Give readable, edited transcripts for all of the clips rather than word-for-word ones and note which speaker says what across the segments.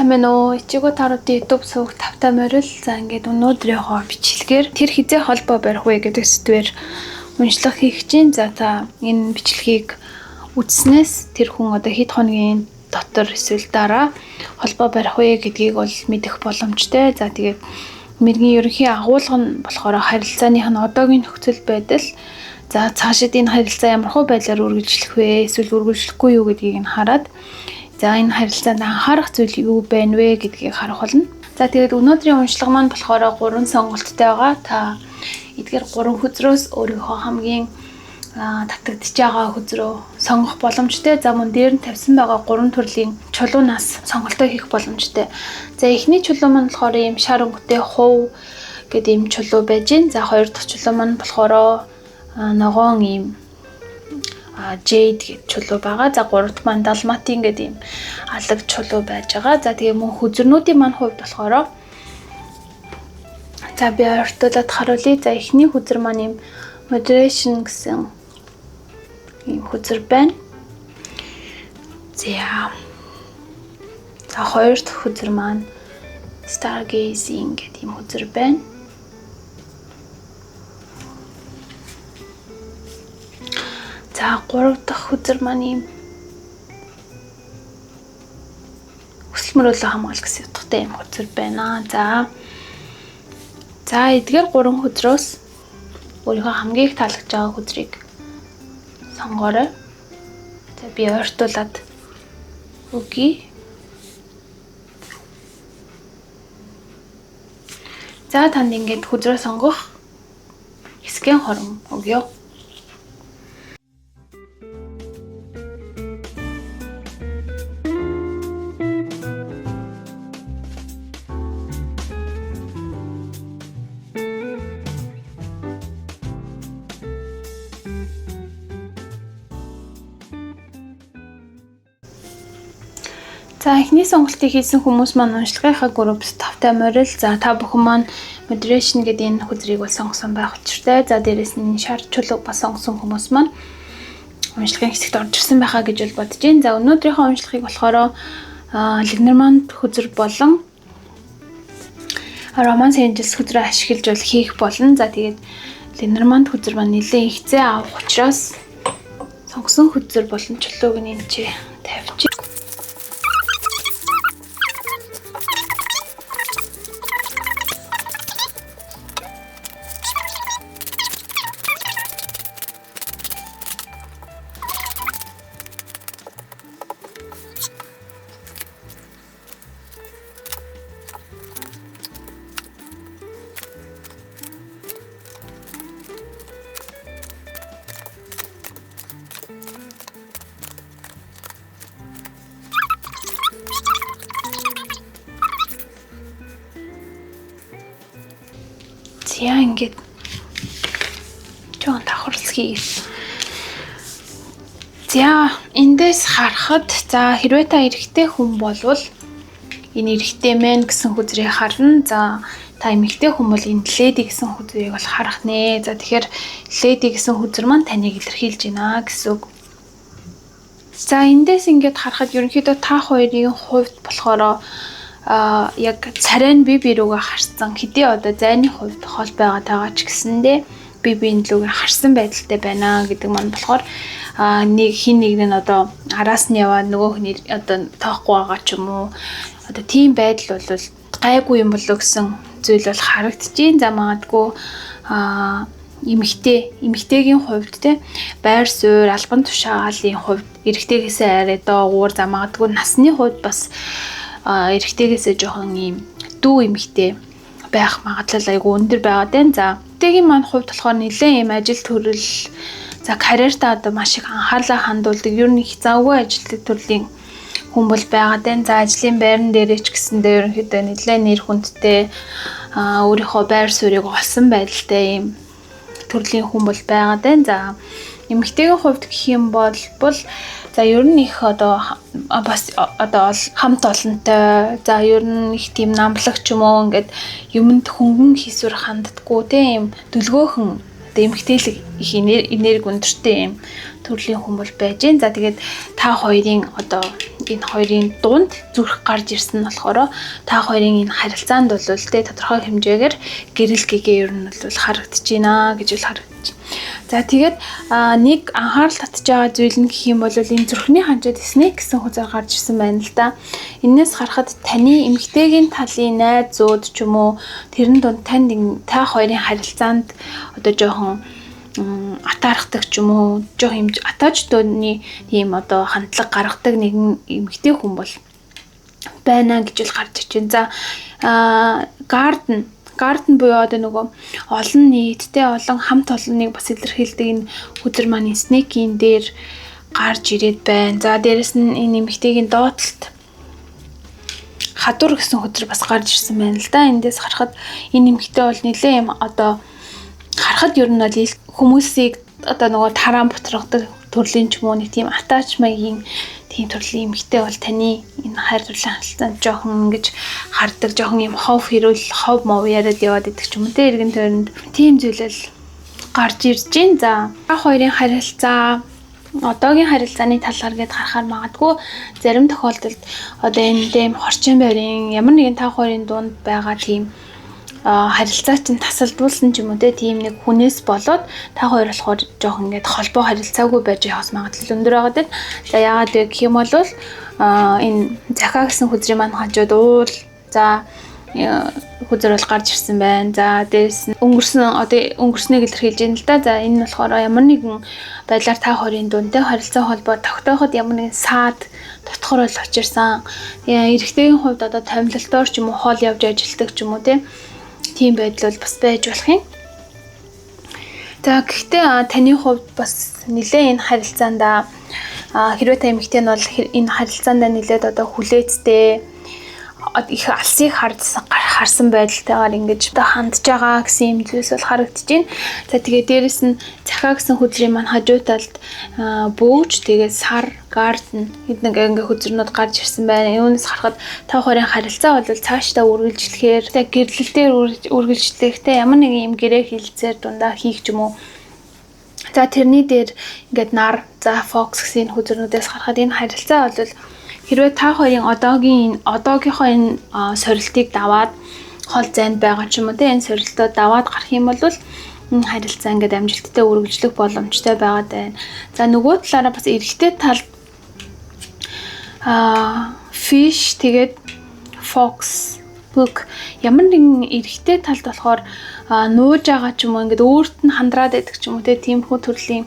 Speaker 1: сайн байна уу? Ичиго таруудын YouTube сувг тавтай морил. За ингээд өнөөдрийнхөө бичлэгээр тэр хизээ холбоо барих вэ гэдэг сэдвээр уншлах хийх чинь. За та энэ бичлэгийг үзснээс тэр хүн одоо хэд хоногийн дотор эсвэл дараа холбоо барих вэ гэдгийг бол мэдэх боломжтой. За тэгээд мэргийн ерөнхий агуулга нь болохоор харилцааных нь одоогийн нөхцөл байдал. За цаашид энэ харилцаа ямар хөө байдлаар үргэлжлэх вэ? Эсвэл үргэлжлэхгүй юу гэдгийг нь хараад за энэ харилцаанд анхаарах зүйл юу байна вэ гэдгийг харах болно. За тэгээд өнөөдрийн уншлага маань болохоор 3 сонголттой байгаа. Та эдгээр 3 хөзрөөс өөрийнхөө хамгийн татагдж байгаа хөзрөө сонгох боломжтой. За мөн дээр нь тавьсан байгаа 3 төрлийн чулуунаас сонголтоо хийх боломжтой. За эхний чулуу маань болохоор ийм шар өнгөтэй хувь гэдэг ийм чулуу байж гин. За хоёр дахь чулуу маань болохоор ногоон ийм jade гэдэг чулуу байгаа. За гурав дахь маань далматин гэдэг ийм алаг чулуу байж байгаа. За тэгээ мөн хөзөрнүүдийн маань хувьд болохоор за би ортолоод харуулъя. За эхний хөзөр маань ийм moderation гэсэн ийм хөзөр байна. За хоёр дахь хөзөр маань stargazing гэдэг ийм хөзөр байна. За 3 дахь хөзөр маань ийм хүсэл мөрөөлөө хамгаал гэсэн утгатай ийм хөзөр байна. За эдгээр 3 хөзрөөс өөрийнхөө хамгийн их таалагдж байгаа хөзрийг сонгоорой. За би ойртуулад өгье. За танд ингээд хөзрөө сонгох хэсгийн хором өгье. За эхний сонголтыг хийсэн хүмүүс маань уншлагынхаа группс тавтай морил. За та бүхэн маань moderation гэдэг энэ хөзрийг бол сонгосон байх учиртай. За дээрэс нь шар чулуу бас сонгосон хүмүүс маань уншлагын хэсэгт орж ирсэн байхаа гэж бол бодож байна. За өнөөдрийнхөө уншлагыг болохоор Lenormand хөзөр болон Romance Angels хөзрөө ашиглаж бол хийх болно. За тэгээд Lenormand хөзөр маань нэлээд ихцээ авах учраас сонгосон хөзөр болон чулууг нь энэ чи тавьчих. Яа ингээд жоон давхарлсхий. За эндээс харахад за хэрвээ та эрэгтэй хүн болвол энэ эрэгтэй мэн гэсэн хөзрийг харна. За та эмэгтэй хүн бол энэ lady гэсэн хөзрийг бол харах нэ. За тэгэхээр lady гэсэн хөзөр маань таныг илэрхийлж байна гэсэн үг. За эндээс ингээд харахад ерөнхийдөө та хоёрын хувьд болохоор яг царай нь бие рүүгээ харсан хэдий одоо зайны хувьд хол байгаа ч гэсэндээ бие биеийн лүүгээ харсан байдалтай байна гэдэг маань болохоор нэг хин нэг нь одоо араас нь яваад нөгөөх нь одоо тоохгүй байгаа ч юм уу одоо тийм байдал бол гайгүй юм болоо гэсэн зүйл бол харагдчихээн. За магадгүй эмэгтэйгийн хувьд те байр суурь албан тушаалын хувьд эрэгтэйгээс арай доогуур. За магадгүй насны хувьд бас эрэгтэйгээс жоохон ийм дүү эмэгтэй байх магадлал айгүй өндөр байгаа даа. За эмэгтэйгийн маань хувьд болохоор нэлээд ийм ажил төрөл за карьертаа одоо маш их анхаарлаа хандуулдаг. Ер нь их завгүй ажилтны төрлийн хүн бол байгаа даа. За ажлын байран дээрээ ч гэсэндээ ерөнхийдөө нэлээд нэр хүндтэй өөрийнхөө байр суурийг олсон байдалтай ийм төрлийн хүн бол байгаа даа. За эмэгтэйгийн хувьд гэх юм бол за ер нь их одоо бас одоо хамт олонтой. За ер нь их тийм намблагч юм уу ингээд юмд хөнгөн хийсвэр ханддаггүй тийм дүлгөөхөн одоо эмгтээлэг их энерги өндөртэй юм төрлийн хүн бол байж гэн. За тэгээд та хоёрын одоо энэ хоёрын дунд зүрх гарч ирсэн нь болохоор та хоёрын энэ харилцаанд бол тэ тодорхой хэмжээгээр гэрэл гэгээ ер нь бол харагдаж байна гэж бол харагдаж. За тэгээд нэг анхаарал татж байгаа зүйл нь гэх юм бол энэ зүрхний ханжууд снэк гэсэн хүзээр гарч ирсэн байна л да. Энээс харахад таны эмгтээгийн талын найзууд ч юм уу тэрэн дунд та хоёрын харилцаанд одоо жоохон атаархдаг ч юм уу жоох юм атааж дөөний тийм одоо хандлага гаргадаг нэгэн эмэгтэй хүн бол байна гэж л гарч ичэн. За гарден буюу одоо нөгөө олон нийттэй олон хамт олонныг бас илэрхийлдэг энэ хүзэр маань снэкийн дээр гарч ирээд байна. За дээрэс нь энэ эмэгтэйгийн доотлолт хадуур гэсэн хүзэр бас гарч ирсэн байна л да. Эндээс харахад энэ эмэгтэй бол нэлээ юм одоо харахад ер нь бол хүмүүсийг одоо нөгөө тараан бутрагадаг төрлийн ч юм уу нэг тийм атач маягийн тийм төрлийн эмэгтэй бол таны энэ хайр дурлалын харилцаанд жоохон ингэж хардаг, жоохон юм хов мов яриад яваад идэх ч юм уу те эргэн тойронд тийм зүйлэл гарч ирж гин. За та хоёрын харилцаа одоогийн харилцааны талаар гээд харахаар магадгүй зарим тохиолдолд одоо энэ дэм хорчин байрын ямар нэгэн та хоёрын дунд байгаа тийм харилцаа чинь тасалдуулсан ч юм уу тийм нэг хүнээс болоод та хоёр болохоор жоох ингээд холбоо харилцаагүй байж явах магадлал өндөр байгаа дээ. За яагаад вэ гэх юм бол энэ захаа гэсэн хүзрийн маань хажууд уул за хүзэр бол гарч ирсэн байна. За дээрс өнгөрснийг илэрхийлж байна л да. За энэ нь болохоор ямар нэгэн байдлаар та хоёрын дундээ харилцаа холбоо тогтооход ямар нэгэн саад дотхор бол очирсан. Эрэгтэйгийн хувьд одоо томилолтоор ч юм уу хоол явж ажилтдаг ч юм уу тийм байдал бол бас байж болох юм. За гэхдээ таны хувьд бас нэлээ энэ харилцаанд хэрвээ та эмэгтэй нь бол энэ харилцаанд нэлээд одоо хүлээцтэй их алсыг харсан байдалтайгаар ингэж одоо хандж байгаа гэсэн юм зүйлс бол харагдаж байна. За тэгээ дээрэс нь захаа гэсэн хүзрийн маань хажуу талд бөөж тэгээ сар гарден нэг ингээ хүзрнүүд гарч ирсэн байна. Юунаас харахад та хоёрын харилцаа бол цаашдаа үргэлжлэхээр тэг гэрлэлтээр үргэлжлэхдээ ямар нэгэн юм гэрээ хилцээр дундаа хийх ч юм уу. За тэрний дээр ингээд нар за фокс гэсэн хүзрнүүдээс харахад энэ харилцаа бол хэрвээ та хоёрын одоогийнхоо энэ сорилтыг даваад хол зайд байгаа ч юм уу энэ сорилтоо даваад гарах юм бол энэ харилцаа ингээд амжилттай үргэлжлэх боломжтой байгаад байна. За нөгөө талаараа бас эрэгтэй талд fish тэгээд fox book ямар нэгэн эрэгтэй талд болохоор нууж байгаа ч юм уу ингээд өөрт нь хандраад байдаг ч юм уу тиймхүү төрлийн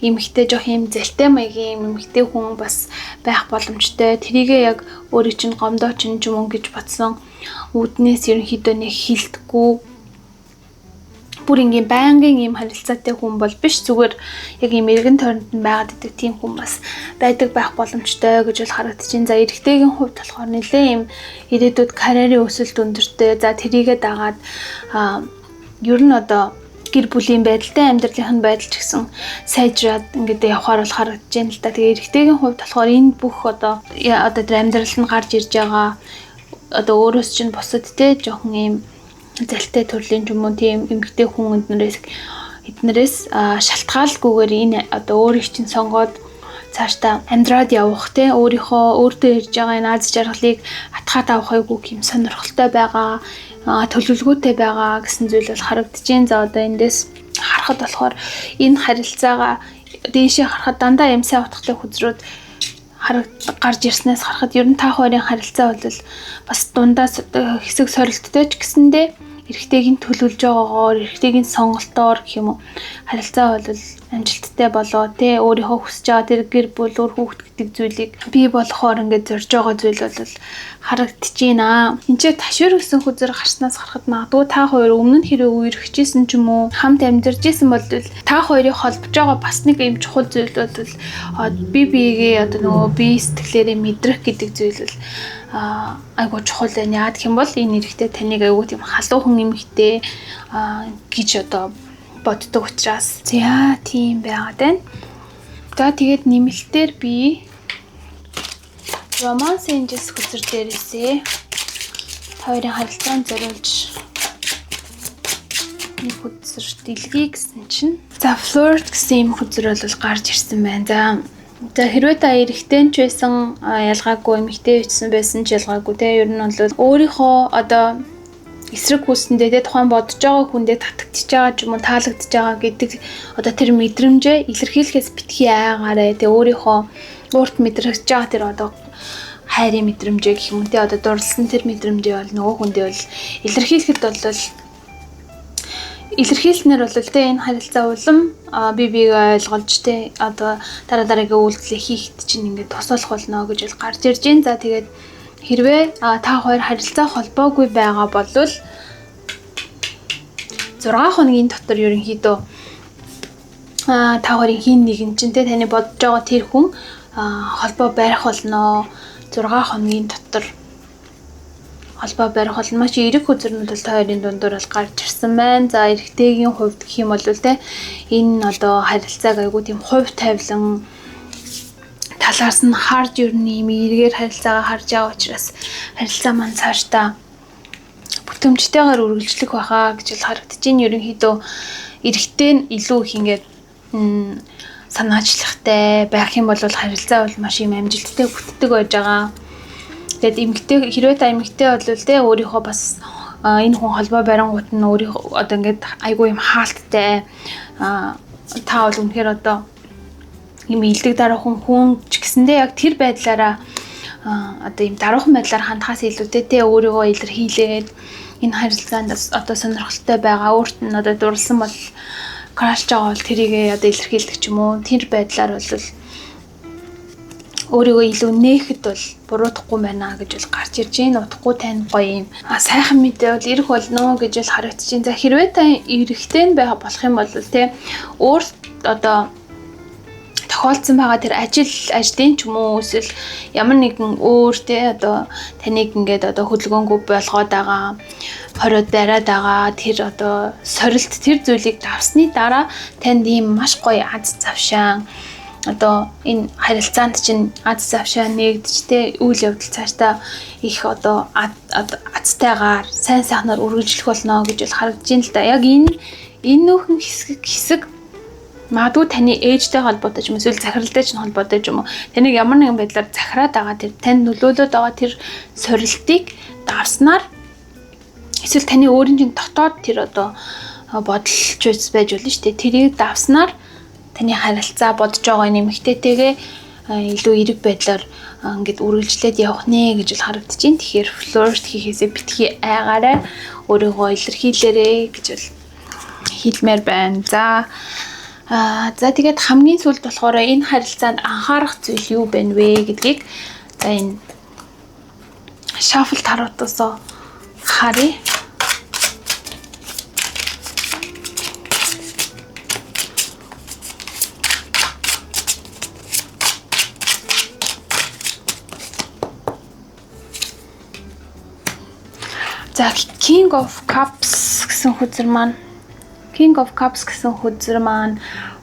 Speaker 1: эмэгтэй жоох юм залтай маягийн эмэгтэй хүн бас байх боломжтой. Тэрийгээ яг өөрийн чинь гомдоо чинь ч юм уу гэж бодсон үүднээс ерөнхийдөө нэг хилдэггүй бүр ингийн байнгын юм харилцаатай хүн бол биш, зүгээр яг юм эргэн тойронд нь байгаад идэг тийм хүн бас байдаг байх боломжтой гэж бол харагдаж байна. За эрэгтэйгийн хувьд болохоор нэлээ юм ирээдүйд карьерийн өсөлт өндөртэй. За тэрийгээ дагаад ер нь одоо гэр бүлийн байдалтай амьдралын байдал ч гэсэн сайжраад ингээд явахаар бол харагдаж байна л да. Тэгээ эрэгтэйгийн хувьд болохоор энэ бүх одоо амьдрал нь гарч ирж байгаа одоо өөрөөс чинь бусад те жоохон юм залтай төрлийн ч юм уу тийм эмэгтэй хүн эднэрээс шалтгаалгүйгээр энэ одоо өөрийг чинь сонгоод цаашдаа амьдраад явах те өөртөө ирж байгаа энэ аз жаргалыг атгаад авахайгүй юм сонирхолтой байгаа төлөвлөгөөтэй байгаа гэсэн зүйл бол харагдаж байна. За одоо эндээс харахад болохоор энэ харилцаагаа дээшээ харахад дандаа юм сайн утгатай хүзрүүд гарч ирснээс харахад ер нь та хоёрын харилцаа бол бас дундаа хэсэг сорилттой ч гэсэндээ эрэгтэйгийн төлөвлөж байгаагаар эрэгтэйгийн сонголтоор гэх юм уу харилцаа бол амжилттай болоо те өөрийнхөө хүсэж байгаа тэр гэр бүл өөр хүүхэд гэдэг зүйлийг бий болгохоор ингээд зорж байгаа зүйл бол харагдаж байна. Энд чинь ташуур гэсэн хүзэр гарснаас харахад магадгүй та хоёр өмнө нь хэрэг үерхжсэн ч юм уу хамт амьдарч исэн бол та хоёрыг холбож байгаа бас нэг юм чухал зүйл бол би биегээ одоо нөгөө бие сэтгэлээрээ мэдрэх гэдэг зүйл бол айгуу чухал байна. Яа гэх юм бол энэ эрэгтэй таныг айгуу тийм халуухан эмэгтэй гэж одоо боддог учраас за тийм байгаад байна. За тэгээд нэмэлтээр би Romance Angels хүзэр дээрээсээ хоёрын харилцаанд зориулж нэг хөзөр дэлгий гэсэн чинь. За flirt гэсэн юм хөзөр бол гарч ирсэн байна. За хэрвээ та эрэгтэй ч байсан ялгаагүй эмэгтэй байсан ч ялгаагүй те ер нь бол өөрийнхөө одоо эсрэг хүсэндээ тухайн бодож байгаа хүндээ татагдчихж байгаа ч юм уу таалагдчихж байгаа гэдэг одоо тэр мэдрэмжээ илэрхийлэхээс битгий айгаарэ те өөрийнхөө уурт мэдрэгч байгаа тэр одоо хайрын мэдрэмжээ гэх юм те одоо дурлсан тэр мэдрэмжээ бол нөгөө хүндээ бол илэрхийлэхэд бол илэрхийлснээр бол те энэ харилцаа улам бие биегээ ойлгуулж те одоо дараагийн үйлдэл хийхэд чинь ингээд тусалах болно гэж бол гарч ирж байна. За тэгээд хэрвээ та хоёр харилцаа холбоогүй байгаа бол 6 хоногийн дотор ерөнхийдөө та хоёрын хин нэгэн чинь те таны бодож байгаа тэр хүн холбоо барих болно. 6 хоногийн дотор холбоо барих болно. Маш эрэг хөзөрнүүд бол та хоёрын дундуур бол гарч ирсэн байна. За эрэгтэйгийн хувьд гэх юм бол те энэ одоо харилцааг айгуу тийм хувь тавилан талаас нь харж ирнэ юм эргээр харилцаагаа харж байгаа учраас харилцаа маань цаашдаа бүтэмжтэйгээр үргэлжлэх байхаа гэж бол харагдаж байна. Ерөнхийдөө эрэгтэй нь илүү их ингээд санаачлагтай байх юм бол харилцаа бол маш юм амжилттай бүтдэг байж байгаа. Тэгээд эмэгтэй хэрвээ та эмэгтэй бол те өөрийнхөө бас энэ хүн холбоо барингууд нь өөрийнхөө одоо ингээд айгүй юм хаалттай та бол үнэхээр одоо юм илдэг дараахан хүн ч гэсэндээ яг тэр байдлаараа одоо юм дараахан байдлаар хандхаас илүүтэй те өөрийгөө илэрхийлээд энэ харилцаанд одоо сонирхолтой байгаа өөрт нь одоо дурлсан бол краш байгаа бол тэрийг одоо илэрхийлдэг ч юм уу тэр байдлаар бол өөрийгөө илүү нээхэд бол буруудахгүй байна гэж бол гарч ирж байна. Утгагүй тань гоё юм. Сайхан мэдээ бол ирэх болно гэж бол харагдаж байна. За хэрвээ та эрэгтэй нь байх болох юм бол те өөр одоо тохиолдсон байгаа тэр ажлын ч юм уу эсвэл ямар нэгэн өөр те одоо таныг ингээд одоо хөдөлгөөнгүй болгоод байгаа хориод бариад байгаа тэр одоо сорилт тэр зүйлийг давсны дараа танд ийм маш гоё аз завшаан одоо энэ харилцаанд чинь аз завшаа нэгдэж те үйл явдал цаашдаа их одоо азтайгаар сайн сайхнаар үргэлжлэх болно гэж бол харагдаж байна л да. Яг энэ нөхөн хэсэг магадгүй таны ээжтэй холбоотой ч юм эсвэл захиралтай ч холбоотой ч юм уу таныг ямар нэгэн байдлаар захираад байгаа тэр танд нөлөөлөд байгаа тэр сорилтыг давснаар эсвэл таны өөрийн чинь дотоод тэр одоо бодолч байж болно шүү дээ. Тэрийг давснаар таны харилцаа бодож байгаа нэмэгтэйтэйгээ илүү эрэг байдлаар ингээд үргэлжлээд явах нэ гэж бол харагдаж байна. Тэгэхээр флирт хийхээсээ битгий айгаарай өөрийгөө илэрхийлээрэй гэж бол хэлмээр байна. За тэгээд хамгийн сүүлд болохоор энэ харилцаанд анхаарах зүйл юу байна вэ гэдгийг за энэ шафл таруудаас харъя. За King of Cups гэсэн хөзөр маань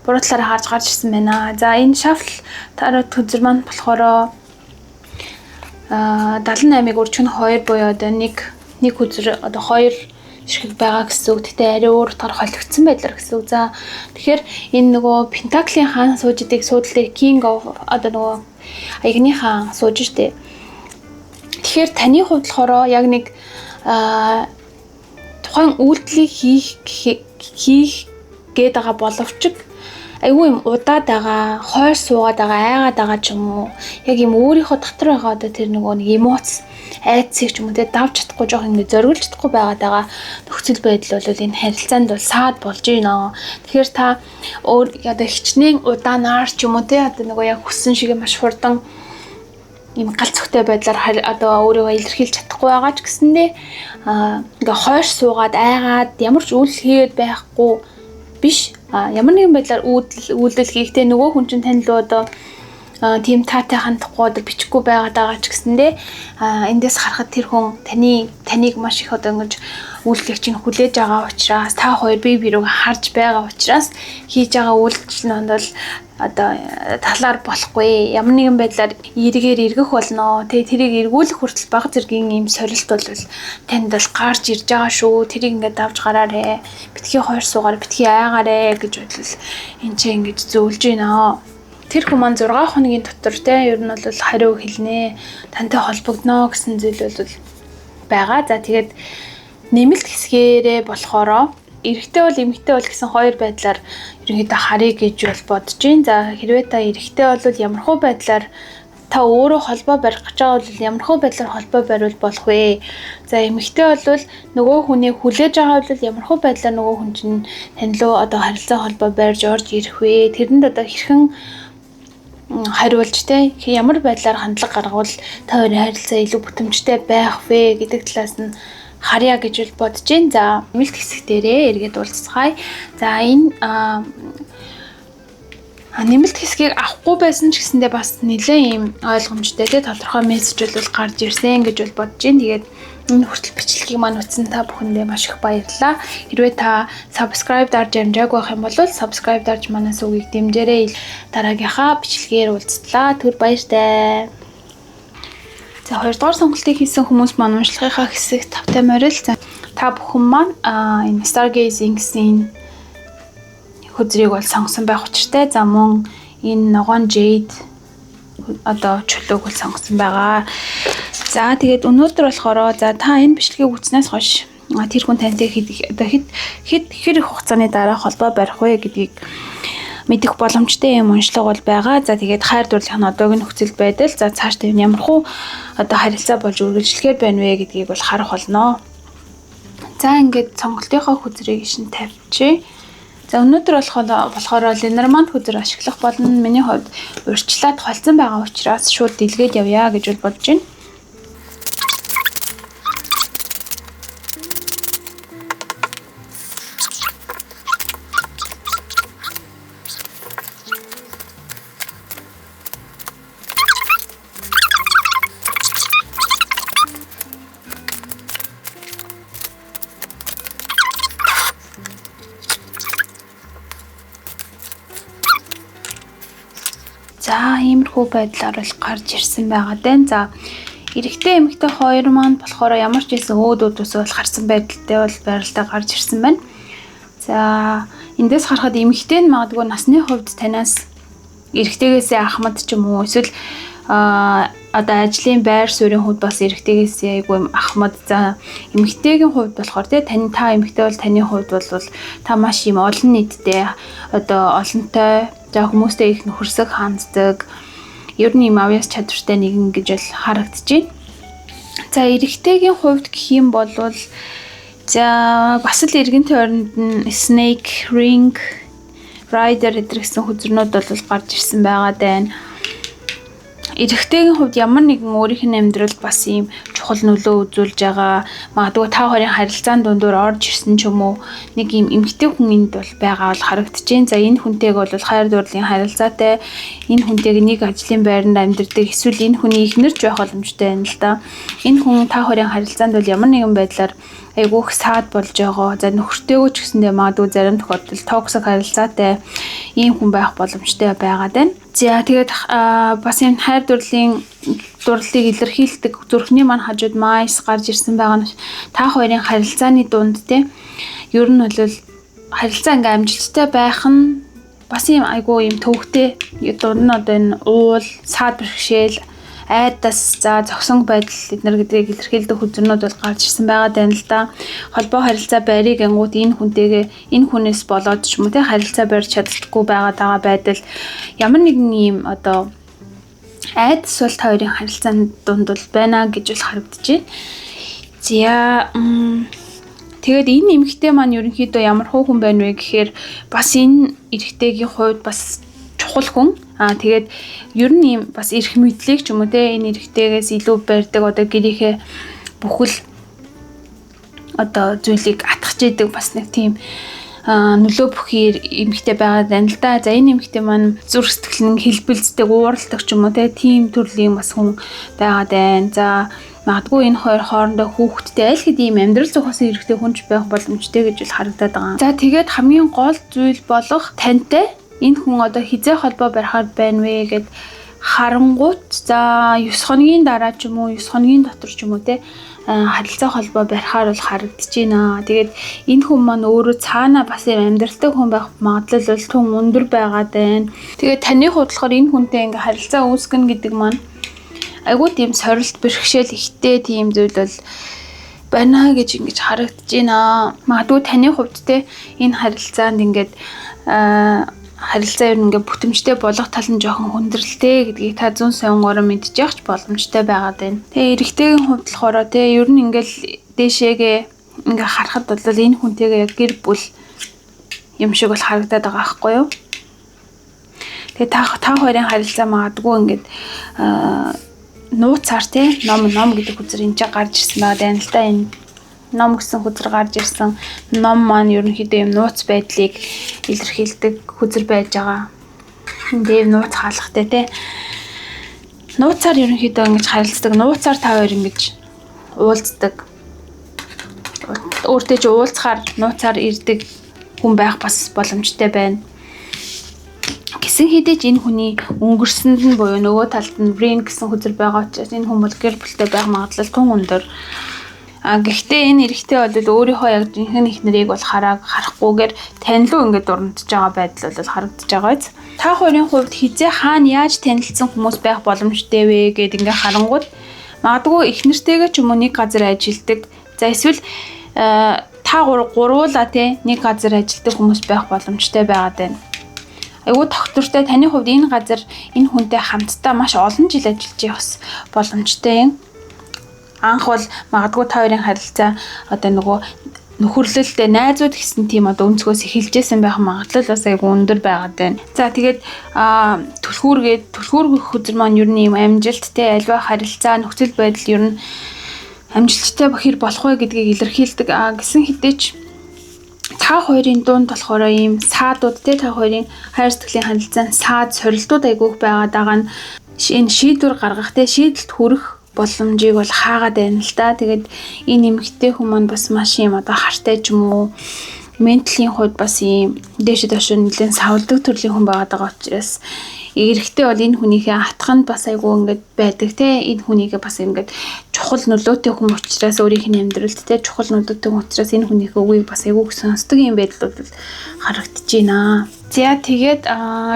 Speaker 1: буруу талаараа гарч ирсэн байна. За энэ шафл тарот хөзөр маань болохоор 78-ыг өрчгөн 2 буюу одоо нэг хөзөр одоо 2 ширхэг байгаа гэсэн үг. Тэгтээ арай өөр утгаар холигдсон байдлаар гэсэн үг. За тэгэхээр энэ нөгөө Пентаклийн хаан сууж идэг суудлыг King of одоо нөгөө аягны хаан сууж штэ. Тэгэхээр таны хувьд болохоор яг нэг тухайн үйлдэлийг хийх гээд байгаа боловч айгүй юм удаад байгаа, хойр суугаад байгаа, айгаад байгаа ч юм уу. Яг юм өөрийнхөө дотор байгаа одоо тэр нөгөө нэг эмоц, айцыг ч юм уу те давж чадахгүй жоох ингэ зориулж чадахгүй байгаа нөхцөл байдал бол энэ харилцаанд бол саад болж байна. Тэгэхээр та өөр одоо хичнээн удаанаар ч юм уу те одоо нөгөө яг хүссэн шиг маш хурдан ийм галц өгтэй байдлаар одоо өөрийгөө илэрхийлж чадахгүй байгаа ч гэсэндээ ингээ хойш суугаад айгаад ямар ч үйл хийгээд байхгүй биш ямар нэгэн байдлаар үйлдэл хийхдээ нөгөө хүн чинь тань руу одоо тийм таатай хандахгүй одоо бичихгүй байгаад байгаа ч гэсэндээ эндээс харахад тэр хүн таныг маш их одоо ингэж үйлчлэгч нь хүлээж байгаа учраас та хоёр бие биенийг харж байгаа учраас хийж байгаа үйлдэл нь бол одоо талаар болохгүй ямар нэгэн байдлаар эргээр эргэх болно. Тэгээ тэрийг эргүүлэх хүртэл бага зэргийн ийм сорилт бол танд бол гарч ирж байгаа шүү. Тэрийг ингээд давж гараарэ. Битгий хоёр суугаар битгий айгаарэ гэж бодвол энэ ч ингэж зөвлөж байна. Тэр хүмүүс 6 хоногийн дотор ер нь бол хариу хэлнэ. Тантай холбогдно гэсэн зүйл бол байгаа. За тэгээд нэмэлт хэсгээрээ болохоро эрэгтэй бол эмэгтэй бол гэсэн хоёр байдлаар ерөнхийдөө харъя гэж бол бодож байна. За хэрвээ та эрэгтэй бол ямархуу байдлаар та өөрөө холбоо барих гэж байгаа бол ямархуу байдлаар холбоо бариул болох вэ? За эмэгтэй бол нөгөө хүнийг хүлээж байгаа бол ямархуу байдлаар нөгөө хүн чинь тань руу одоо харилцаа холбоо барьж орж ирэх вэ? Тэрэнд одоо хэрхэн хариулж ямар байдлаар хандлага гаргавал та хоёрын харилцаа илүү бүтэмжтэй байх вэ гэдэг талаас нь харьяа гэж бодож байна. За нэмэлт хэсэг дээрээ эргээд уулзцгаая. За энэ нэмэлт хэсгийг авахгүй байсан ч гэсэндээ бас нэлээд ийм ойлгомжтой тодорхой мессеж бол гарч ирсэн гэж бол бодож байна. Тэгээд энэ хүртэл бичлэгийг маань үзсэн та бүхэндээ маш их баярлалаа. Хэрвээ та subscribe дарж амжаагүй байх юм бол subscribe дарж манаас үгийг дэмжээрэй. Дараагийнхаа бичлэгээр уулзтлаа. Түр баяртай. За 2 дугаар сонголтыг хийсэн хүмүүс маань уншлагынхаа хэсэг тавтай морил. За та бүхэн маань энэ Stargazing-ийн хөзрийг бол сонгосон байх учиртай. За мөн энэ ногоон Jade одоо чөлөөг бол сонгосон байгаа. За тэгээд өнөөдөр болохоор за та энэ бичлэгийг үзснээс хойш тэр хүн тантай хэд их хугацааны дараа холбоо барих вэ гэдгийг мэдэх боломжтой юм уншлага бол байгаа. За тэгээд хайр дурлалын одоогийн нөхцөл байдал за цаашдаа ямар хуу одоо харилцаа болж үргэлжлэхээр байна вэ гэдгийг бол харах болно. За ингээд сонголтынхоо хөзрийг шин тавьчих. За өнөөдөр болохоор Lenormand хөзөр ашиглах болно. Миний хувьд урьдчилаад холцсон байгаа учраас шууд дэлгээд явъя гэж бол бодож байна. За иймэрхүү байдлаар бол гарч ирсэн байгаа даа. За эрэгтэй эмэгтэй хоёр маань болохоор ямар ч байсан өөдөөс бол харсан байдалтай бол байралтай гарч ирсэн байна. За эндээс харахад эмэгтэй нь магадгүй насны хувьд танаас эрэгтэйгээсээ ахмад ч юм уу эсвэл одоо ажлын байр суурийн хувьд бас эрэгтэйгээсээ айгүй ахмад. За эмэгтэйгийн хувьд болохоор та эмэгтэй бол таны хувьд бол та маш юм олон нийттэй одоо олонтой за хүмүүстэй их нөхөрсөг ханддаг ер нь юм авьяас чадвартай нэгэн гэж л харагдаж байна. За эрэгтэйгийн хувьд гэх юм бол за бас л эргэн тойронд нь Snake, Ring, Rider гэсэн хөзөрнүүд бол гарч ирсэн байгаа даа. Эрэгтэйгийн хувьд ямар нэгэн өөрийнх нь амьдралд бас ийм чухал нөлөө үзүүлж байгаа магадгүй та хоёрын харилцаан дундуур орж ирсэн ч юм уу нэг ийм эмэгтэй хүн энд бол байгаа бол харагдаж байна. За энэ хүнтэйг бол хайр дурлалын харилцаатай энэ хүнтэйг нэг ажлын байранд амьдардаг эсвэл энэ хүний эхнэрч байх боломжтой байна л да. Энэ хүн та хоёрын харилцаанд бол ямар нэгэн байдлаар айгүйх саад болж байгаа. За нөхөртэйгөө ч гэсэндээ магадгүй зарим тохиолдолд токсик харилцаатай ийм хүн байх боломжтой байгаа даа. За тэгээд бас энэ хайр дурлалыг илэрхийлдэг зүрхний маань хажууд майс гарч ирсэн байгаа нь та хоёрын харилцааны дунд ер нь бол харилцаа ингээм амжилттай байх нь бас ийм айгүй ийм төвөгтэй дунд нь одоо энэ уул, саад бэрхшээл, айдас за зогсон байдал эднэр гэдгийг илэрхийлдэг хөзөрнүүд бол гарч ирсэн байгаа даа л да. Холбоо харилцаа байрыг ангууд энэ хүнээс болоод ч юм уу харилцаа барьж чаддаггүй байгаа байдал ямар нэгэн ийм одоо айдас бол та хоёрын харилцааны дунд бол байна гэж бол харагдаж байна. За тэгээд энэ эмэгтэй маань ерөнхийдөө ямар хүн байна вэ гэхээр бас энэ эрэгтэйгийн хувьд бас чухал хүн. Тэгээд ер нь юм бас эрх мэдлийг ч юм уу энэ эрэгтэйгээс илүү барьдаг одоо гэрийнхээ бүхэл одоо зүйлийг атгах идэг бас нэг тийм нөлөө бүхий эмэгтэй байгаад байна л да. За энэ эмэгтэй маань зүрх сэтгэл нь хэлбэлцдэг, ууралдаг ч юм уу тийм төрлийн бас хүн байгаад байна. За магадгүй энэ хоёр хоорондоо хүүхэдтэй аль хэдийн амьдрал зохиосон хэрэгтэй хүнч байх боломжтой гэж л харагдаад байгаа. За тэгээд хамгийн гол зүйл болох тантай энэ хүн одоо хизээ холбоо барихаар байна вэ гэд харангуут за 9 хоногийн дараа ч юм уу 9 хоногийн дотор ч юм уу харилцаа холбоо барихаар бол харагдаж байна. Тэгээд энэ хүн маань өөрөө цаана бас амьдралтай хүн байх магадлал бол тун өндөр байгаад байна. Тэгээд таны хувьд болохоор энэ хүнтэй ингээ харилцаа үүсгэн гэдэг маань айгуу тийм сорилт бэрхшээл ихтэй тийм зүйл бол байна гэж ингэж харагдаж байна. Магадгүй таны хувьд энэ харилцаанд ингээд харилцаа ер нь ингээ бүтэмжтэй болох тал нь жоохон хүндрэлтэй гэдгийг та зүүн сонгороо мэдчих ч боломжтой байгаад байна. Тэгээ эрэгтэйгийн хувьд болохоор ер нь ингээл дээшээгээ ингээ харахад бол энэ хүнтэйгээ яг гэр бүл юм шиг бол харагдаад байгаа байхгүй юу? Тэгээ та хоёрын харилцаа магадгүй ингээд нууцаар ном гэдэг үзэр энэ ч гарч ирсэн байна л да. Энэ ном гэсэн хүзэр гарч ирсэн. Ном маань ерөнхийдөө юм нууц байдлыг илэрхийлдэг хүзэр байж байгаа. Дэв нууц хаалгатай Нууцаар ерөнхийдөө ингэж харилцдаг. Нууцаар та хоёр ингэж уулздаг. Өөртөө ч уулзахаар нууцаар ирдэг хүн байх бас боломжтой байна. Гэсэн хэдий ч энэ хүний өнгөрсөнд нь буюу нөгөө талд нь brain гэсэн хүзэр байгаа учраас энэ хүн бол гэр бүлтэй байх магадлал тун өндөр. Гэхдээ энэ эрэгтэй бол өөрийнхөө яг жинхэнэ их нэрийг бол харахгүйгээр танилуу ингээд дурандж байгаа байдал бол харагдаж байгаа биз. Та хоёрын хувьд хизээ хаана яаж танилцсан хүмүүс байх боломжтой вэ гэд ингээд харангууд магадгүй их нэртэйгээ ч юм уу нэг газар ажилладаг. За эсвэл та гурвуулаа нэг газар ажилладаг хүмүүс байх боломжтой байгаад байна. Айгуу тогтвортой таны хувьд энэ газар энэ хүнтэй хамтдаа маш олон жил ажиллаж явах боломжтой юм. Анх бол магадгүй та хоёрын харилцаа одоо нөгөө нөхөрлөлтэй найзууд гэсэн тийм одоо өнцгөөс эхэлжсэн байх магадлал бас айгүй өндөр байгаад байна. За тэгээд түлхүүр хүзэр маань ер нь юм амжилттай альва харилцаа нөхцөл байдал ер нь амжилттай бахир болох вэ гэдгийг илэрхийлдэг. Гэсэн хэдий ч та хоёрын дунд болохоор ийм саадууд та хоёрын хайр сэтгэлийн харилцаанд саад сорилтууд айгүйх байгаад байгаа нь энэ шийдвэр гаргах шийдэлд хүрэх боломжийг бол хаагаад байна л да. Тэгээд энэ эмэгтэй хүн маань бас маш юм одоо хартай ч юм уу менталийн хувьд бас ийм дээш доош нэлээд савлдаг төрлийн хүн байгаа учраас эрэгтэй бол энэ хүнийхээ атганд бас айгүй ингээд байдаг энэ хүнийгээ бас ингээд чухал нөлөөтэй хүн учраас өөрийнх нь амьдралд чухал нөлөөтэй хүн учраас энэ хүнийхээ үгийг бас айгүй сонсдог юм байдал бол харагдаж байна. За тэгээд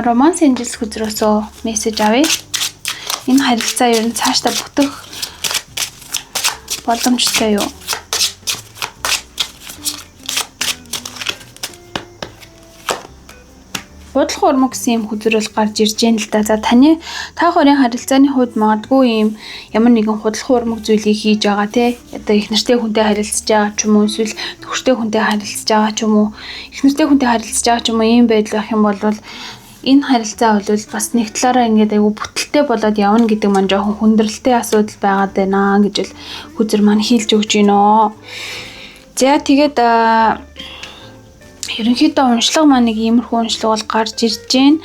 Speaker 1: романс энжилс хүзрөөсөө мессеж авъя. Энэ харилцаа ер нь цаашдаа бүтэх боломжтой юу? Бодлого урмаг гэсэн юм хүзрэл гарч ирж байна л да. За та хоёрын харилцааны хувьд магадгүй юм ямар нэгэн бодлого урмаг зүйлийг хийж байгаа одоо их нэртэй хүнтэй харилцаж байгаа ч юм уу эсвэл нөхөртэй хүнтэй харилцаж байгаа ч юм уу их нэртэй хүнтэй харилцаж байгаа ч юм уу ийм байдал байх юм бол энэ харилцаа бол бас нэг талаараа ингээд айгүй бүтэлтэй болоод явна гэдэг маань жоохон хүндрэлтэй асуудал байгаад байна гэж л хүзэр маань хэлж өгч байна. За тэгээд ерөнхийдөө уншлага маань нэг иймэрхүү уншлага бол гарч ирж байна.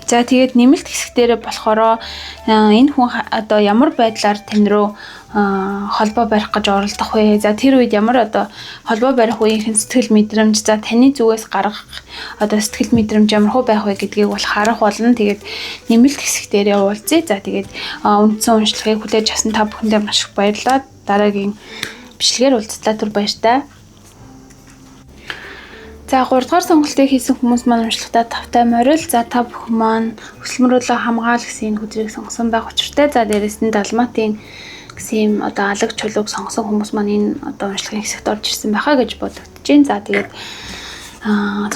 Speaker 1: За тэгээд нэмэлт хэсэгтэрээ болохоор энэ хүн одоо ямар байдлаар тань руу холбоо барих гэж оролдох вэ? За тэр үед ямар одоо холбоо барих үеийнхэн сэтгэл мэдрэмж за таны зүгээс гаргах одоо сэтгэл мэдрэмж ямар хөө байх вэ гэдгийг бол харах болно. Тэгээд нэмэлт хэсэгтэрээ уулзъя. За тэгээд үндсэн уншлагыг хүлээж авсан та бүхэндээ маш их баярлалаа. Дараагийн бичлэгээр уулзлаа түр баяртай. За 3 дугаар сонголтыг хийсэн хүмүүс маань уншлагатаа тавтай морил. За та бүхэн маань хөсөлмөрлөө хамгаал гэсэн энэ хүзрийг сонгосон байх учиртай. За дээрэс нь далматын гэсэн юм одоо алаг чулууг сонгосон хүмүүс маань энэ одоо уншлагын хэсэгт орж ирсэн байхаа гэж бодогдож байна. За тэгээд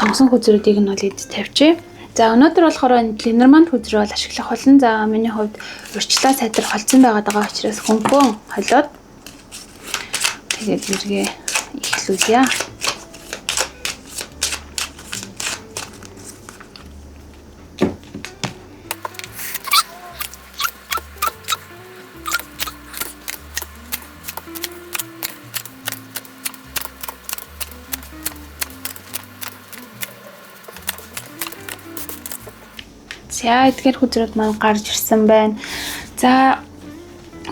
Speaker 1: сонгосон хүзрүүдийг нь бол эд тавьчих. За өнөөдөр болохоор Ленорманд хүзрээ бол ашиглах болно. За миний хувьд урьдчилан сайтар холцсон байгаа учраас хөнгөн холиод тэгээд эргээ эхлүүлье. За эдгээр хүзрүүд маань гарч ирсэн байна. За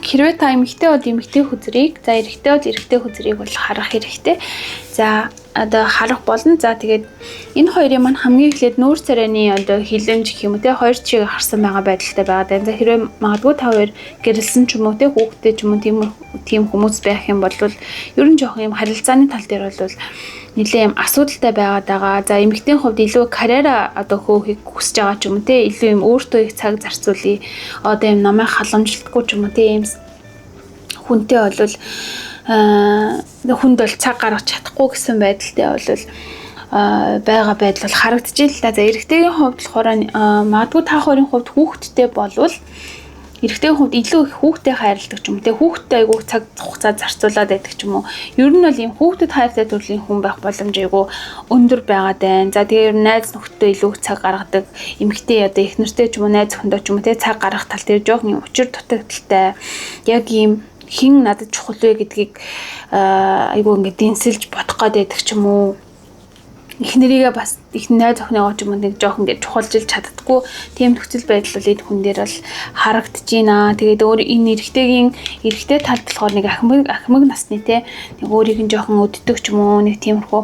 Speaker 1: хэрвээ та эмэгтэй хүзрийг, за эрэгтэй хүзрийг бол харах хэрэгтэй. За одоо харах болно. За тэгээд энэ хоёрын маань хамгийн эхлээд нүүр царайны одоо хилэмж гэх юм уу те хоёр чигийг харсан байгаа байдалтай байгаа. За хэрвээ магадгүй та хоёр гэрэлсэн ч юм уу те хүүхдтэй ч юм уу тийм хүмүүс байх юм бол ер нь жоох юм харилцааны тал дээр бол нэлээ юм асуудалтай байгаад байгаа. За эмэгтэй хувьд илүү карьера одоо хөөхийг хүсэж байгаа ч юм уу те илүү юм өөртөө их цаг зарцуулъя. Одоо юм намайг халамжлалтгүй ч юм уу те юм хүнтэй бол хүнд бол цаг гаргаж чадахгүй гэсэн байдалтай бол байгаа байдал харагдчихжээ л да. За эрэгтэйгийн хувьд болохоор магадгүй та хоёрын хувьд хүүхэдтэй болвол эрэгтэйгийн хувьд илүү их хүүхдэд хайрладаг ч юм уу те хүүхдэд айгүй цаг хугацаа зарцуулаад байдаг ч юм уу. Ер нь бол ийм хүүхдэд хайртай төрлийн хүн байх боломж айгүй өндөр байгаад байна. За тэгээ ер нь найз нөхдөд илүү цаг гаргадаг эмэгтэй одоо их нэртэй ч юм уу найз охиндоо ч юм уу те цаг гаргах тал дээр жоохон юм учир дутагдaltaй яг ийм хин надад чухал вэ гэдгийг айгүй ингээд дэнсэлж бодох гээд байдаг ч юм уу. Их нэрийгээ бас их найз охиныгоо ч юм уу нэг жоох ингээд чухалжилж чаддаггүй тийм нөхцөл байдал бол энэ хүн дээр бол харагдаж байна. Тэгээд өөр энэ эрэгтэй талд болохоор нэг ахмаг насны те нэг өөрийг нь жоохон өддөг ч юм уу нэг тиймэрхүү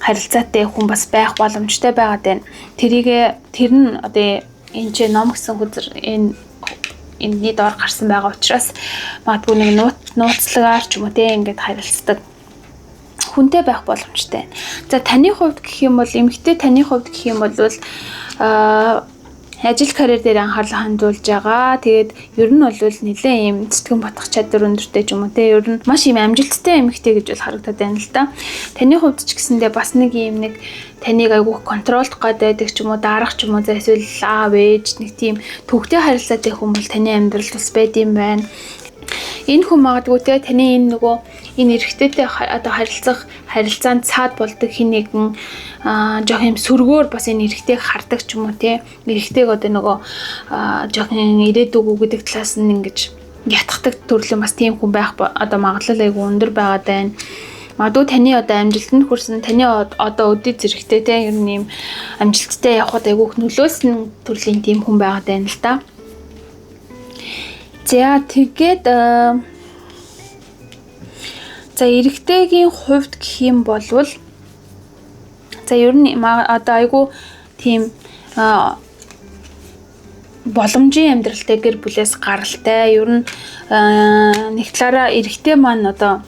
Speaker 1: харилцаатай хүн бас байх боломжтой байгаад байна. Тэр нь одоо энэ ч ном гэсэн хүзэр энэний доор гарсан байгаа учраас магадгүй нэг нууцлагаар ч юм уу те ингээд харилцдаг хүнтэй байх боломжтой. За таны хувьд гэх юм бол эмэгтэй таны хувьд гэх юм бол ажил карьер дээр анхаарлаа хандуулж байгаа. Тэгээд ер нь бол нэлээд юм сэтгэн батгах чадвар өндөртэй ч юм уу те ер нь маш юм амжилттай эмэгтэй гэж бол харагдаад байна л да. Таны хувьд ч гэсэндээ бас нэг юм нэг таныг айгүйх контролдох гэдэг ч юм уу дарах ч юм уу за эсвэл аав ээж нэг тийм төвхтэй харилцаатай хүн бол таны амьдралд бас байд юм байна. Энэ хүн магадгүй те таны энэ нөгөө энэ эрэгтэйтэй одоо харилцаанд цаад болдог хин нэгэн жоох юм сөргөөр бас энэ эрэгтэйг хардаг ч юм уу те эрэгтэйг одоо нөгөө жоох юм ирээдүгүү гэдэг талаас нь ингэж ятгадаг төрлийн бас тийм хүн байх одоо магадлал айгүй өндөр байгаад байна. Магадгүй таны одоо амжилтанд хүрсэн таны одоо өдөө зэрэгтэй те ер нь юм амжилттай явхад айгүйх нөлөөлсөн төрлийн тийм хүн байгаад байна л да. За тэгээд за эрэгтэйгийн хувьд гэх юм бол за ер нь одоо айгүй тийм боломжийн амьдралтай гэр бүлээс гаралтай ер нь нэг талаараа эрэгтэй маань одоо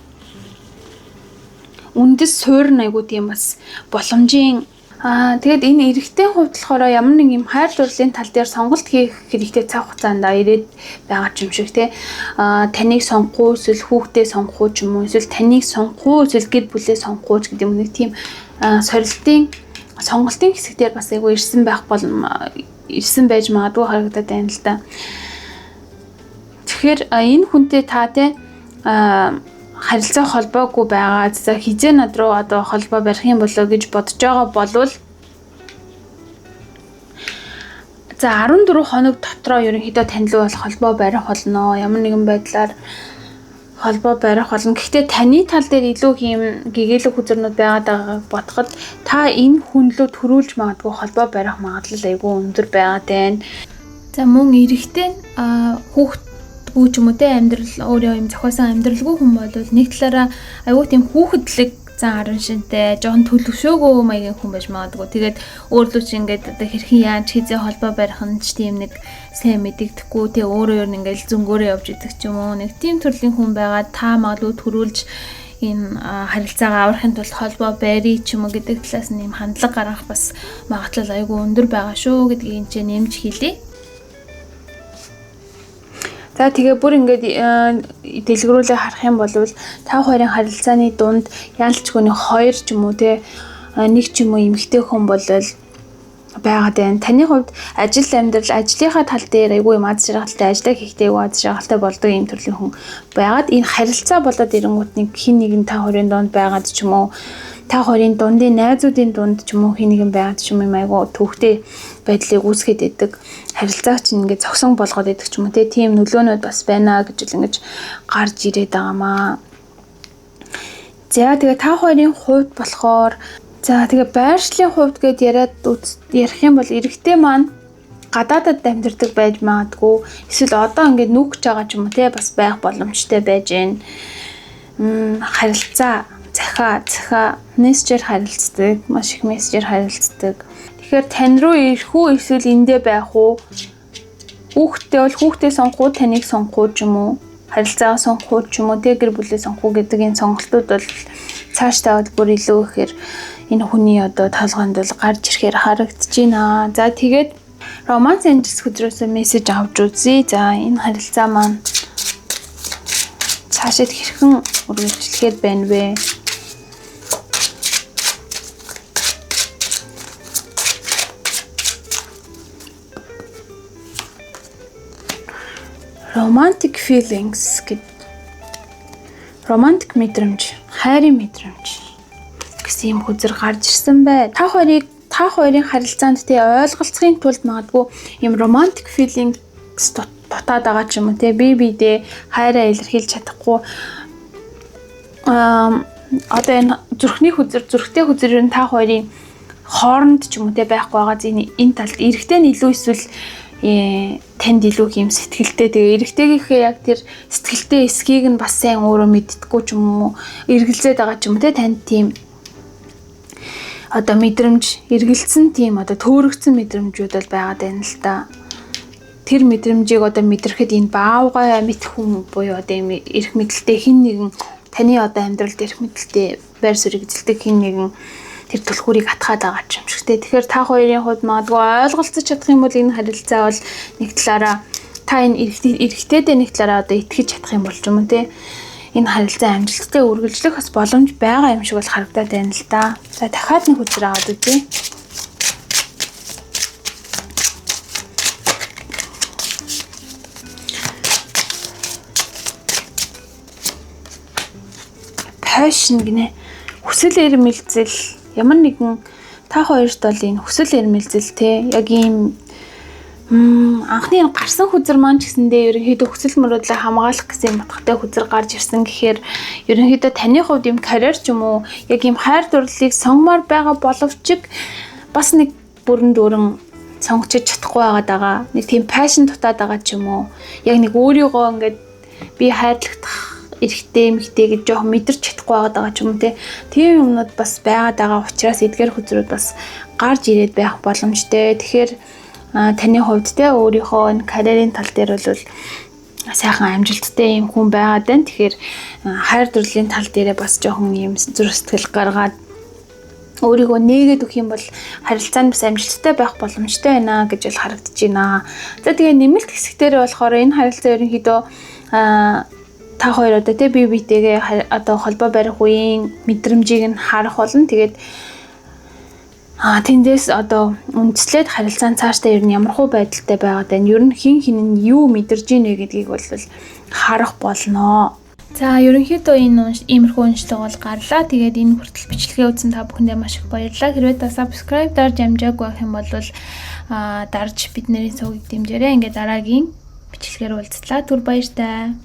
Speaker 1: үндэс суурь айгүй тийм бас боломжийн тэгээд энэ эрэгтэй хувьд болохоор ямар нэг юм хайр дурлалын тал дээр сонголт хийх хэрэгтэй цаг хугацаанд ирээд байгаа ч юм шиг те таныг сонгохгүй эсвэл хүүхдээ сонгохгүй ч юм уу эсвэл таныг сонгохгүй эсвэл гэр бүлээ сонгохгүй гэдэг юм нэг тийм сонголтын хэсэг дээр бас айгүй ирсэн байж магадгүй харагдаад байна л да. Тэгэхээр энэ хүнтэй та те харилцаа холбоогүй байгаа. За хизээ над руу одоо холбоо барих юм болоо гэж бодож байгаа болвол за 14 хоног дотроо ерөнхийдөө танил бол холбоо барих болно. Ямар нэгэн байдлаар холбоо барих болно. Гэхдээ таны тал дээр илүү ийм гэгээлэг хүзэрнүүд байгааг бодоход та энэ хүн лөө төрүүлж магадгүй холбоо барих магадлал айгүй өндөр байгаад байна. За мөн эрэгтэй хүүхд ч юм уу те амьдрал өөрөө юм зохиосон амьдралгүй хүн бол нэг талаараа аюу тийм хүүхэдлэг зан арын шинтэй жоохон төлөвшөөгөө маягийн хүн байж магадгүй. Тэгээд өөрлөө чи ингээд одоо хэрхэн яаж хизээ холбоо барих нь ч тийм нэг сайн мэдэгдэхгүй те өөрөө ер нь ингээд зөнгөөрөө явж идэг ч юм уу нэг тийм төрлийн хүн байгаа та магадгүй төрүүлж энэ харилцаагаа аврахын тулд холбоо барья ч юм уу гэдэг талаас нь юм хандлага гаргах бас магадлал аюу өндөр байгаа шүү гэдгийг энэ ч нэмж хэлье. За тэгээ бүр ингээд дэлгэрүүлээ харах юм бол та хоёрын харилцааны дунд яалчгүй нэг хоёр ч юм уу те нэг ч юм уу эмэгтэй хүн бол байгаад байна. Таны хувьд ажил амьдрал ажлынхаа тал дээр айгүй юм аз жаргалтай ажиллаа хийхдээ айгүй аз жаргалтай болдог юм төрлийн хүн байгаад энэ харилцаа болоод ирэнгүүт нэг хин нэгэн та хоёрын дунд байгаад ч юм уу та хоёрын дундын найзуудын дунд ч юм уу хин нэгэн байгаад ч юм айгүй төвхтэй байдлыг үүсгээд идэг. Харилцаач ингээд зогсон болгоод идэг ч юм уу тийм нөлөөнүүд бас байна гэж л ингэж гарч ирээд байгаамаа. За тэгээ та хоёрын хувьд болохоор за тэгээ байршлын хувьд гээд ярих юм бол эрэгтэй маань гадаадад амьдардаг байж магадгүй. Эсвэл одоо ингээд нүгж байгаа ч юм уу те бас байх боломжтой байж байна. Харилцаа, захаа мессежээр харилцдаг, маш их мессежээр харилцдаг. Тэгэхээр тань руу ирэх үү эсвэл эндээ байх уу? Хүүхдээ бол хүүхдээ сонгох уу, таныг сонгох уу ч юм уу? Харилцаагаа сонгох уу ч юм уу, гэр бүлээ сонгох уу гэдэг энэ сонголтууд бол цааш тавал бүр илүү ихээр энэ хүний одоо толгойд бол гарч ирэхээр харагдаж байна. За тэгээд Романс Энжелс хөдрөөсөө мессеж авч үзье. За энэ харилцаа маань цаашид хэрхэн үргэлжлэхэд байна вэ? Romantic feelings гэд романтик мэдрэмж, хайрын мэдрэмж гэсэн юм хүзэр гарч ирсэн бай. Та хоёрын харилцаанд тий ойлголцохын тулд магадгүй юм romantic feelings дотоод байгаа ч юм уу тий бие хайраа илэрхийлж чадахгүй одоо энэ зүрхтэй хүзэр нь та хоёрын хооронд ч юм уу тий байхгүй байгаа энэ талд эрэгтэй нь илүү эсвэл танд илүү юм сэтгэлтэй тэгээ эрэгтэйгийнхээ яг тэр сэтгэлтэй эсхийг нь бас сайн өөрөө мэддэггүй ч юм уу эргэлзээд байгаа ч юм уу те танд тийм одоо мэдрэмж эргэлцсэн тийм одоо төөрөгцсөн мэдрэмжүүд бол байгаад байна л да. Тэр мэдрэмжийг одоо мэдрэхэд энэ баавгай мэдэх хүн буюу одоо юм эрх мэдэлтэй хин нэгэн таны одоо амьдралд эрх мэдэлтэй байр суурийг эзэлдэг хин нэгэн тэр түлхүүрийг атгаад байгаа ч юм шиг те. Тэгэхээр та хоёрын хувьд магадгүй ойлголцож чадах юм бол энэ харилцаа бол нэг талаараа та энэ эрэгтэйдээ нэг талаараа одоо итгэж чадах юм бол ч юм уу те. Энэ харилцаа амжилттай үргэлжлэх бас боломж байгаа юм шиг бол харагдаад байна л да. За дахиад нэг хүзэр аваад үзье. Passion гинэ. Хүсэл эрмэлзэл ямар нэгэн та хоёрт бол энэ хүсэл эрмэлзэл те яг ийм анхны гарсан хүзэр маань ч гэсэндээ ерөнхийдөө хүсэл мөрөөдлөө хамгаалах гэсэн батгатай хүзэр гарч ирсэн гэхээр ерөнхийдөө таны хувьд юм карьер ч юм уу яг ийм хайр дурлалыг сонгомоор байгаа боловч бас нэг бүрэн дүүрэн сонгочж чадахгүй байгаа. Нэг тийм passion дутаад байгаа ч юм уу яг нэг өөрийгөө ингээд би хайрлагдах эрэгтэй эмэгтэй гэж жоох мэдэрч чадахгүй байгаа ч юм уу тийм юмнууд бас байгаа учраас эдгээр хүзрүүд бас гарч ирээд байх боломжтой. Тэгэхээр таны хувьд өөрийнхөө энэ карьерийн тал дээр бол сайхан амжилттай юм хүн байгаад байна. Тэгэхээр хайр дурлалын тал дээрээ бас жоохон юм зүрх сэтгэл гаргаад өөрийгөө нээгээд өгөх юм бол харилцаанд бас амжилттай байх боломжтой байна гэж бол харагдаж байна. За тэгээ нэмэлт хэсгээр болохоор энэ харилцаа ерөнхийдөө та хоёр одоо бие биетэйгээ одоо холбоо барих үеийн мэдрэмжийг нь харах болно. Тэгээд тэндээс одоо үндэслээд харилцаан цаашдаа ер нь ямархуу байдалтай байгаад байна. Ер нь хин нь юу мэдэрж ийнэ гэдгийг бол харах болно. За ерөнхийдөө энэ иймэрхүү уншлага бол гарлаа. Тэгээд энэ хүртэл бичлэгээ үзсэн та бүхэндээ маш их баярлалаа. Хэрвээ та subscribe дарж амжаагүй байх юм бол дарж бидний сувгийг дэмжээрэй. Ингээд дараагийн бичлэгээр уулзлаа. Түр баяртай.